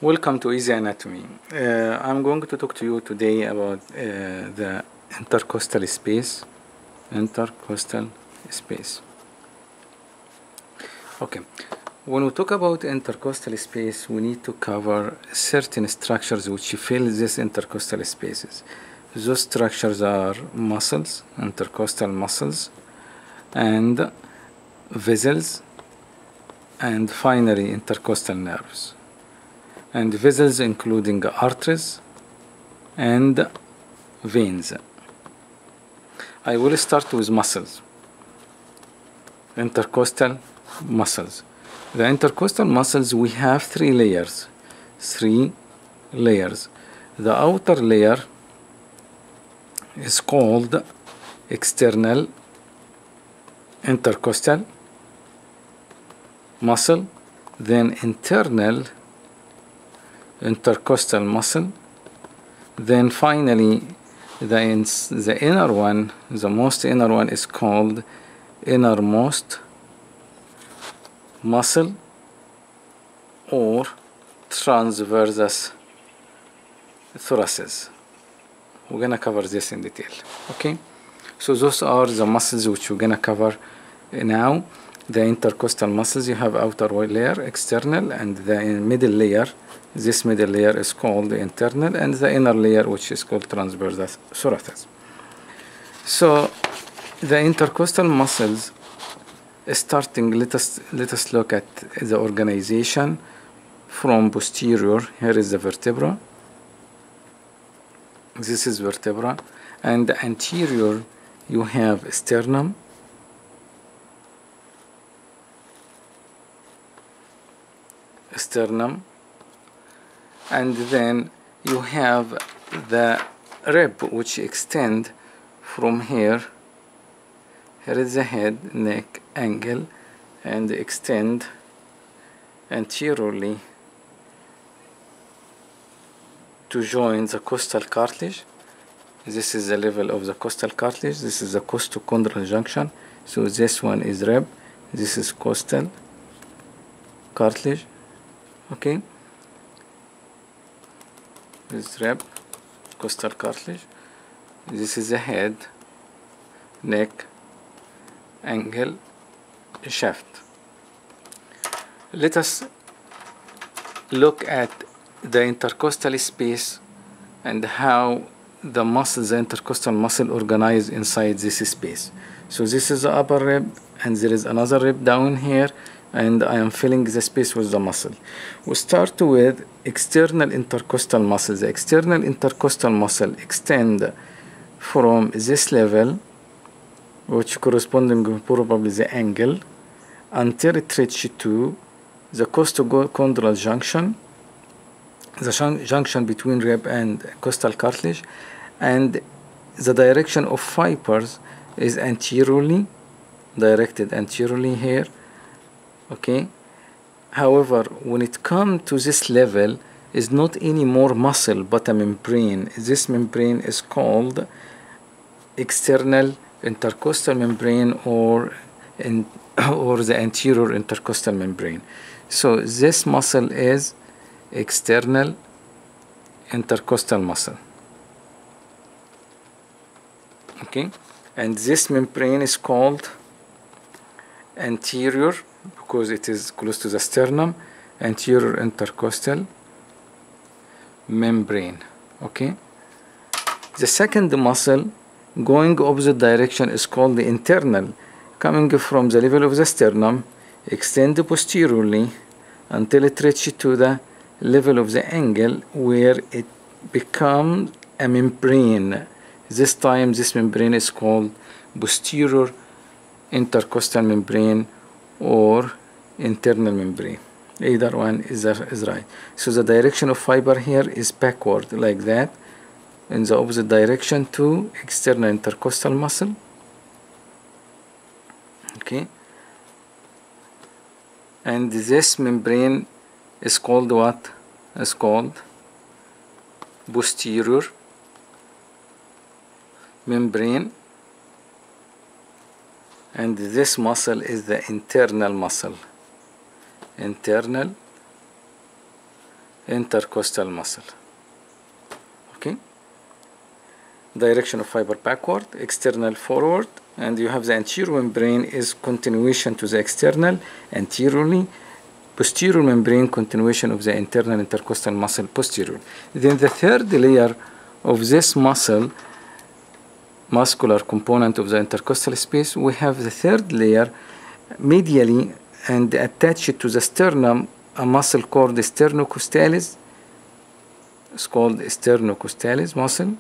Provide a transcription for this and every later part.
Welcome to Easy Anatomy. I'm going to talk to you today about the intercostal space. Intercostal space. Okay. When we talk about intercostal space, we need to cover certain structures which fill these intercostal spaces. Those structures are muscles, intercostal muscles, and vessels, and finally intercostal nerves. And vessels including arteries and veins. I will start with muscles. Intercostal muscles. The intercostal muscles, we have three layers. The outer layer is called external intercostal muscle, then internal intercostal muscle, then finally the inner one, the most inner one, is called innermost muscle or transversus thoraces. We're gonna cover this in detail. Okay, so those are the muscles which we're gonna cover now. The intercostal muscles, you have outer layer, external, and the middle layer. This middle layer is called the internal, and the inner layer, which is called transversus thoraces. So the intercostal muscles, starting, let us look at the organization from posterior. Here is the vertebra. This is vertebra, and the anterior you have sternum, and then you have the rib which extend from here. Here is the head, neck, angle, and extend anteriorly to join the costal cartilage. This is the level of the costal cartilage. This is the costochondral junction. So this one is rib, this is costal cartilage. Okay, this is rib, costal cartilage. This is the head, neck, angle, shaft. Let us look at the intercostal space and how the muscles, the intercostal muscle, organize inside this space. So this is the upper rib, and there is another rib down here, and I am filling the space with the muscle. We start with external intercostal muscles. The external intercostal muscle extend from this level, which corresponding probably the angle, until it reaches to the costochondral junction, the junction between rib and costal cartilage, and the direction of fibers is anteriorly, directed anteriorly here. Okay, however, when it comes to this level, is not any more muscle but a membrane. This membrane is called external intercostal membrane, or the anterior intercostal membrane. So this muscle is external intercostal muscle. Okay, and this membrane is called anterior, because it is close to the sternum, anterior intercostal membrane. Okay, the second muscle going opposite direction is called the internal, coming from the level of the sternum, extend posteriorly until it reaches to the level of the angle, where it becomes a membrane. This time this membrane is called posterior intercostal membrane or internal membrane. Either one is right. So the direction of fiber here is backward, like that, in the opposite direction to external intercostal muscle. Okay, and this membrane is called what? Is called posterior membrane, and this muscle is the internal muscle. Internal intercostal muscle. Okay, direction of fiber backward, external forward, and you have the anterior membrane is continuation to the external anteriorly, posterior membrane continuation of the internal intercostal muscle posterior. Then the third layer of this muscular component of the intercostal space, we have the third layer medially and attached to the sternum, a muscle called sternocostalis. It's called sternocostalis muscle.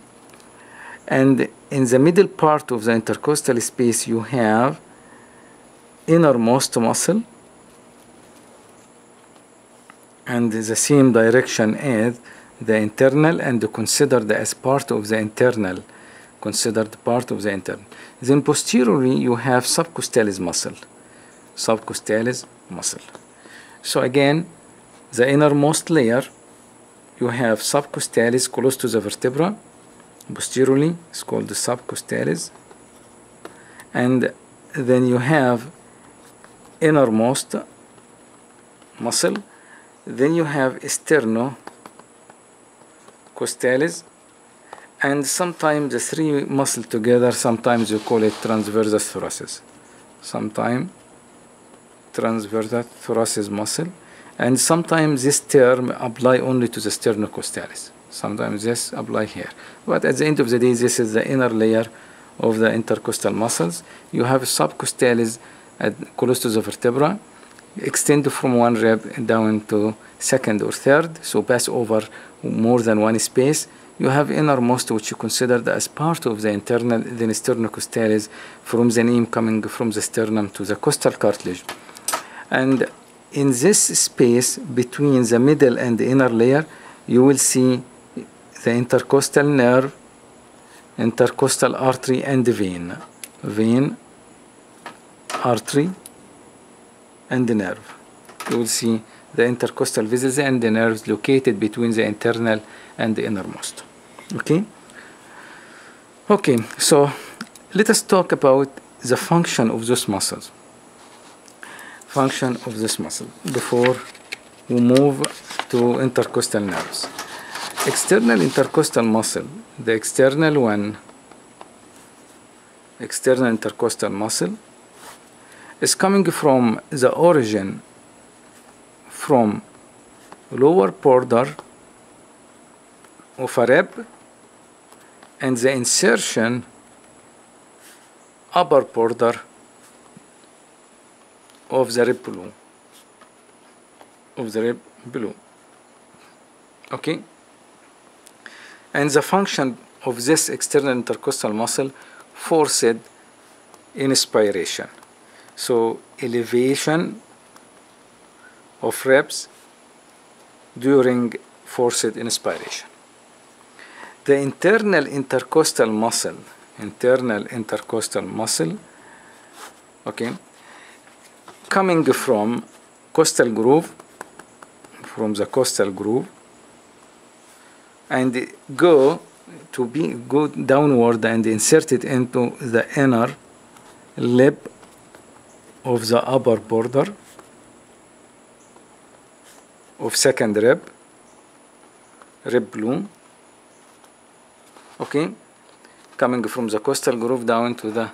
And in the middle part of the intercostal space, you have innermost muscle, and the same direction as the internal, and considered as part of the internal. Considered part of the internal. Then posteriorly, you have subcostalis muscle. Subcostalis muscle. So again, the innermost layer, you have subcostalis close to the vertebra. Posteriorly, it's called the subcostalis. And then you have innermost muscle. Then you have sternocostalis. And sometimes the three muscles together, sometimes you call it transversus thoracis. Sometimes transversus thoracis muscle. And sometimes this term apply only to the sternocostalis. Sometimes this apply here. But at the end of the day, this is the inner layer of the intercostal muscles. You have subcostalis close to the vertebra, extend from one rib down to second or third, so pass over more than one space. You have innermost, which you considered as part of the internal, then sternocostalis, from the name coming from the sternum to the costal cartilage. And in this space between the middle and the inner layer, you will see the intercostal nerve, intercostal artery, and vein. Vein, artery, and the nerve. You will see the intercostal vessels and the nerves located between the internal and the innermost. Okay? Okay, so let us talk about the function of those muscles. Function of this muscle before we move to intercostal nerves. External intercostal muscle, the external one, external intercostal muscle, is coming from the origin from lower border of a rib and the insertion upper border of the rib below. Okay? And the function of this external intercostal muscle, forced inspiration. So elevation of ribs during forced inspiration. The internal intercostal muscle, okay, coming from costal groove, from the costal groove, and go downward and insert it into the inner lip of the upper border of second rib balloon. Okay, coming from the costal groove down to the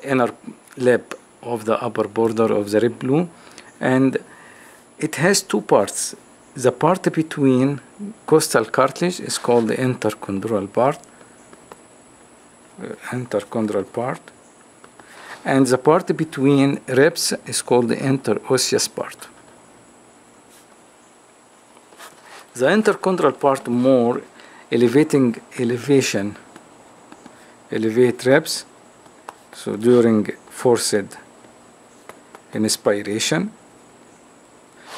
inner lip of the upper border of the rib balloon, and it has two parts. The part between costal cartilage is called the interchondral part, and the part between ribs is called the interosseous part. The interchondral part more elevate ribs, so during forced inspiration.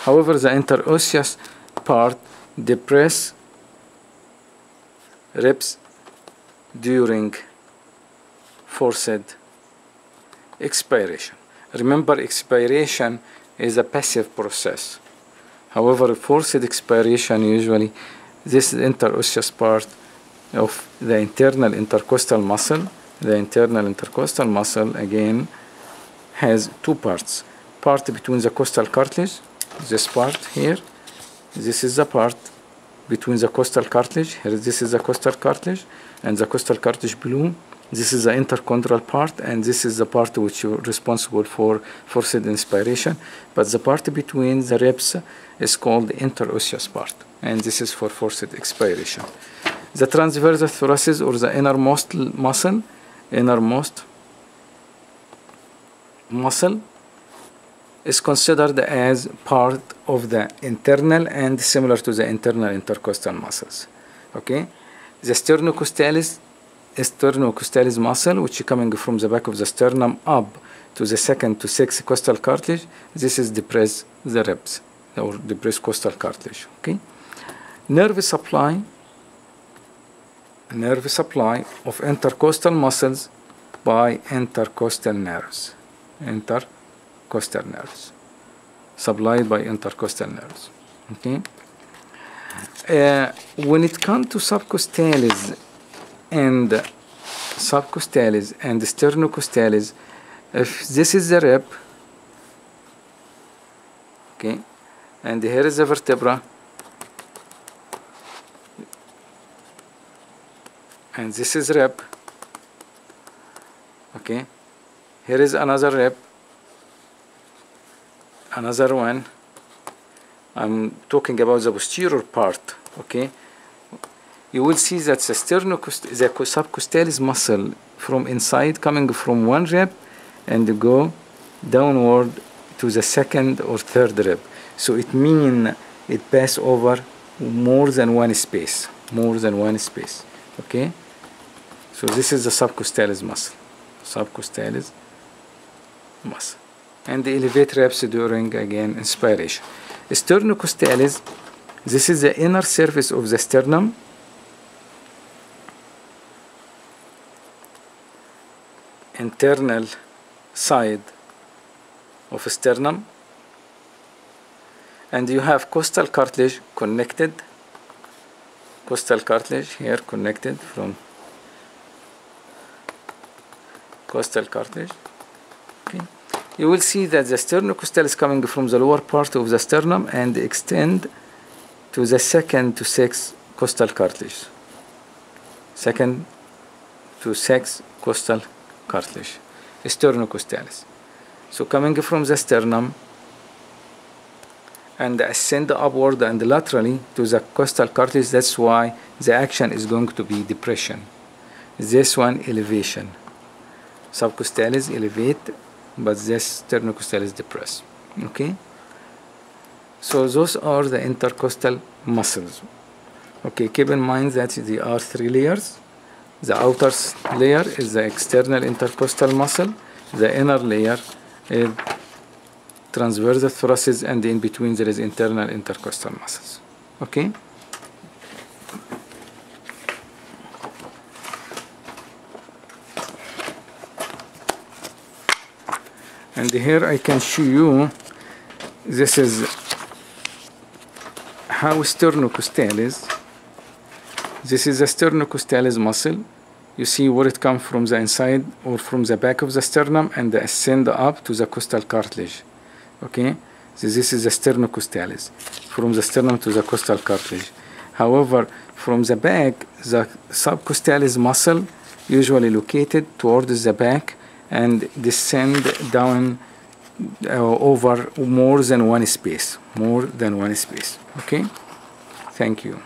However, the interosseous part depress ribs during forced expiration. Remember, expiration is a passive process. However, forced expiration, usually this interosseous part of the internal intercostal muscle. The internal intercostal muscle again has two parts. Part between the costal cartilage, this part here, This is the part between the costal cartilage. Here, this is the costal cartilage, and the costal cartilage below. This is the interchondral part, and this is the part which is responsible for forced inspiration. But the part between the ribs is called the interosseous part, and this is for forced expiration. The transverse thoracic, or the innermost muscle, is considered as part of the internal and similar to the internal intercostal muscles. Okay, the sternocostallis muscle, which is coming from the back of the sternum up to the second to sixth costal cartilage. This is depress the ribs, or depress costal cartilage. Okay, nerve supply of intercostal muscles by intercostal nerves. Intercostal nerves, supplied by intercostal nerves. Okay. When it comes to subcostalis and sternocostalis, if this is the rib, okay, and here is the vertebra, and this is rib, okay, here is another rib, another one. I'm talking about the posterior part. Okay, you will see that the subcostalis muscle from inside, coming from one rib and go downward to the second or third rib. So it means it pass over more than one space. Okay, so this is the subcostalis muscle. And the elevate ribs during, again, inspiration. Sternocostalis, this is the inner surface of the sternum, internal side of sternum, and you have costal cartilage connected, here connected from costal cartilage. Okay, you will see that the sternocostal is coming from the lower part of the sternum and extend to the second to sixth costal cartilage. Sternocostalis. So coming from the sternum and ascend upward and laterally to the costal cartilage. That's why the action is going to be depression. This one elevation. Subcostalis elevate, but this sternocostalis depress. Okay, so those are the intercostal muscles. Okay, keep in mind that there are three layers. The outer layer is the external intercostal muscle. The inner layer is transverse thoracic, and in between there is internal intercostal muscles. Okay. And here I can show you, this is how sternocostalis, this is the sternocostalis muscle. You see where it comes from, the inside or from the back of the sternum, and ascend up to the costal cartilage. Okay, so this is the sternocostalis, from the sternum to the costal cartilage. However, from the back, the subcostalis muscle usually located towards the back and descend down over more than one space. Okay, thank you.